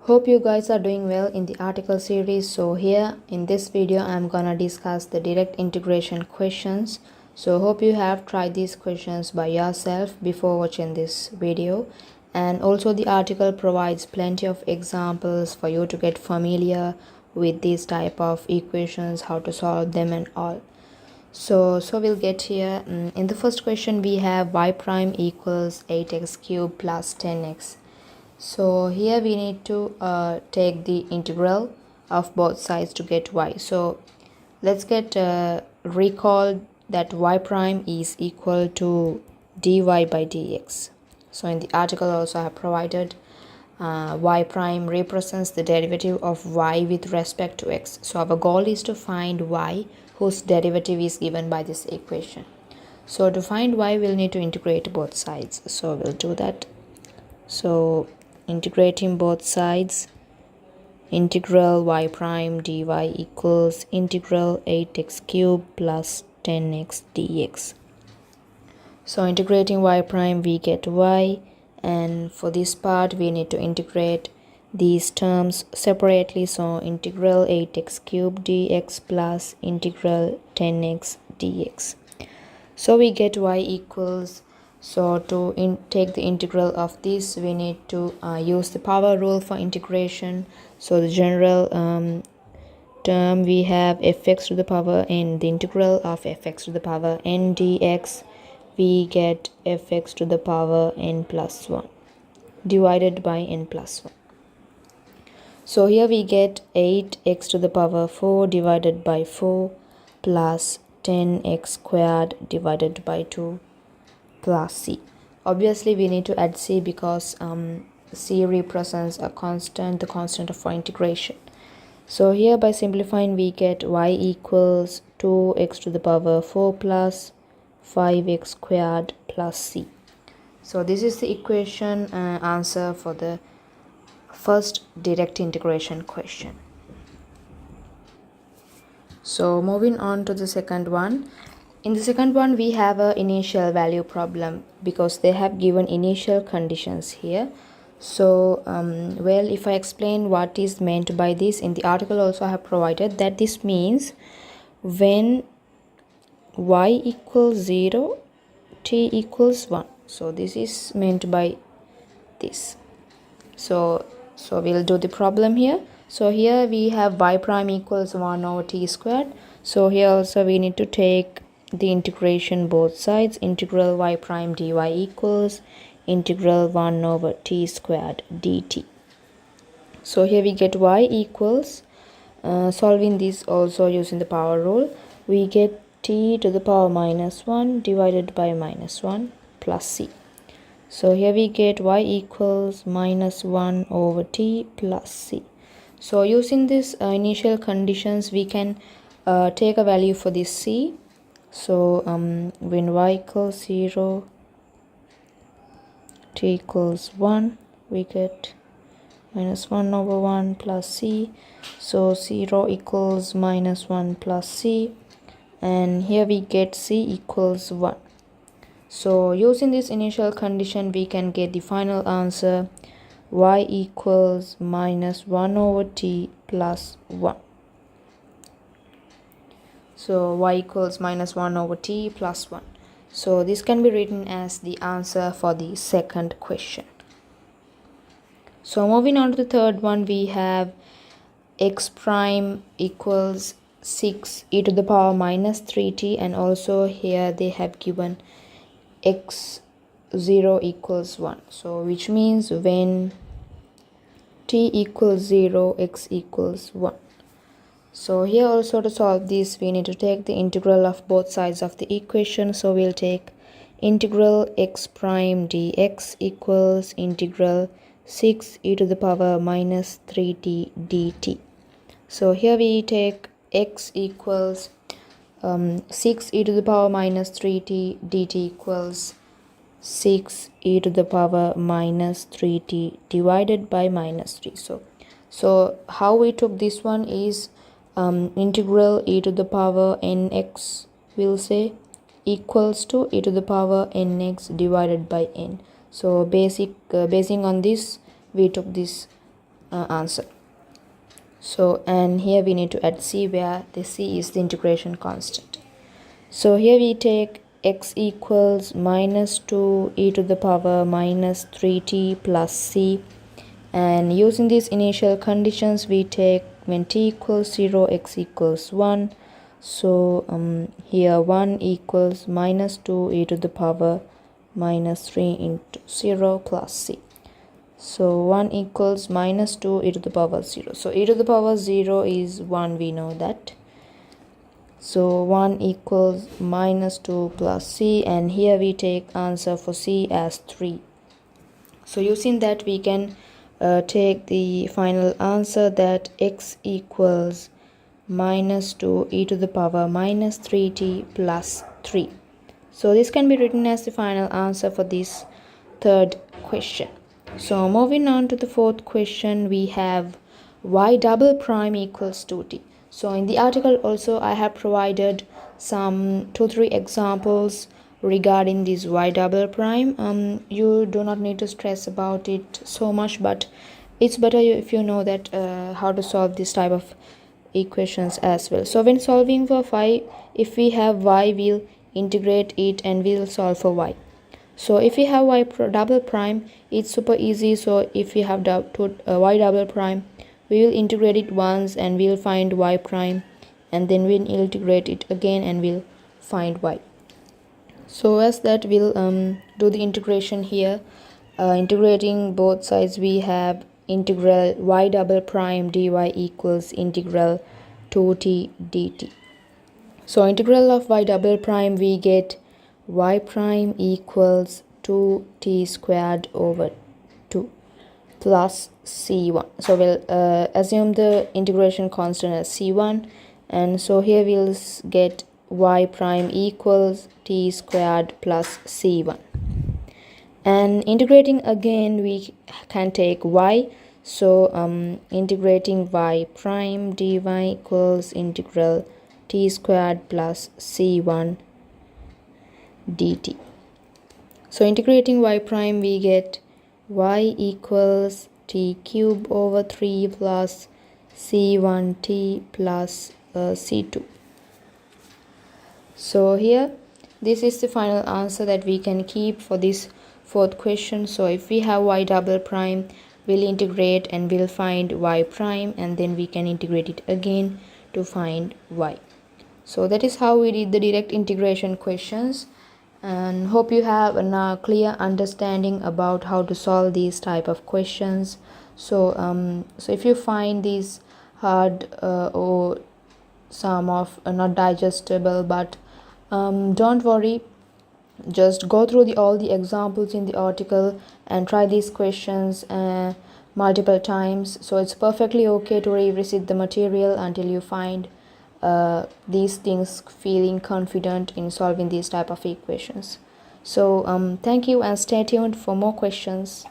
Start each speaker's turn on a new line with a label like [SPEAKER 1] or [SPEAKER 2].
[SPEAKER 1] Hope you guys are doing well in the article series. So here in this video I'm gonna discuss the direct integration questions. So hope you have tried these questions by yourself before watching this video, and also the article provides plenty of examples for you to get familiar with these type of equations, how to solve them and all. So we'll get here. In the first question we have y prime equals 8x cubed plus 10x. So here we need to take the integral of both sides to get y. So let's get recall that y prime is equal to dy by dx. So in the article also I have provided y prime represents the derivative of y with respect to x. So our goal is to find y whose derivative is given by this equation. So to find y we'll need to integrate both sides. So we'll do that. So integrating both sides, integral y prime dy equals integral 8x cubed plus 10x dx. So integrating y prime we get y, and for this part we need to integrate these terms separately. So integral 8x cubed dx plus integral 10x dx. So we get y equals, so to take the integral of this we need to use the power rule for integration. So the general term we have fx to the power n, the integral of fx to the power n dx, we get fx to the power n plus 1 divided by n plus 1. So here we get 8x to the power 4 divided by 4 plus 10x squared divided by 2 plus c. Obviously we need to add c because c represents a constant, the constant for integration. So here by simplifying we get y equals 2x to the power 4 plus 5x squared plus c. So this is the equation answer for the first direct integration question. So moving on to the second one. In the second one we have a initial value problem because they have given initial conditions here. So well, if I explain what is meant by this, in the article also I have provided that this means when y equals 0 t equals 1. So this is meant by this. So we'll do the problem here. So here we have y prime equals 1 over t squared. So here also we need to take the integration both sides. Integral y prime dy equals integral 1 over t squared dt. So here we get y equals, solving this also using the power rule, we get t to the power minus 1 divided by minus 1 plus c. So here we get y equals minus 1 over t plus c. So using this initial conditions we can take a value for this c. So when y equals 0 t equals 1 we get minus 1 over 1 plus c. So 0 equals minus 1 plus c, and here we get c equals 1. So using this initial condition we can get the final answer, y equals minus 1 over t plus 1. So y equals minus 1 over t plus 1. So this can be written as the answer for the second question. So moving on to the third one, we have x prime equals 6 e to the power minus 3t, and also here they have given x 0 equals 1. So which means when t equals 0 x equals 1. So here also to solve this we need to take the integral of both sides of the equation. So we'll take integral x prime dx equals integral 6 e to the power minus 3t dt. So here we take x equals 6 e to the power minus 3t dt equals 6 e to the power minus 3t divided by minus 3. So how we took this one is integral e to the power nx will say equals to e to the power nx divided by n. So basing on this we took this answer. So, and here we need to add c, where the c is the integration constant. So here we take x equals minus 2 e to the power minus 3t plus c, and using these initial conditions we take when t equals 0, x equals 1. So here 1 equals minus 2 e to the power minus 3 into 0 plus c. So 1 equals minus 2 e to the power 0. So e to the power 0 is 1, we know that. So 1 equals minus 2 plus c, and here we take answer for c as 3. So using that we can take the final answer that x equals minus 2 e to the power minus 3t plus 3. So this can be written as the final answer for this third question. So moving on to the fourth question, we have y double prime equals 2t. So in the article also I have provided some 2-3 examples regarding this y double prime. You do not need to stress about it so much, but it's better if you know that how to solve this type of equations as well. So when solving for phi, if we have y, we'll integrate it and we'll solve for y. So if we have y double prime, it's super easy. So if we have y double prime, we will integrate it once and we'll find y prime, and then we'll integrate it again and we'll find y. So as that, we'll do the integration here. Integrating both sides, we have integral y double prime dy equals integral 2t dt. So integral of y double prime, we get y prime equals 2t squared over 2 plus c1. So we'll assume the integration constant as c1, and so here we'll get y prime equals t squared plus c1. And integrating again, we can take y. So integrating y prime dy equals integral t squared plus c1 dt. So integrating y prime, we get y equals t cube over 3 plus c1t plus c2. So here this is the final answer that we can keep for this fourth question. So if we have y double prime, we'll integrate and we'll find y prime, and then we can integrate it again to find y. So that is how we did the direct integration questions, and hope you have a clear understanding about how to solve these type of questions. So if you find these hard or some of not digestible, but don't worry, just go through all the examples in the article and try these questions multiple times. So it's perfectly okay to revisit the material until you find these things feeling confident in solving these type of equations. So thank you and stay tuned for more questions.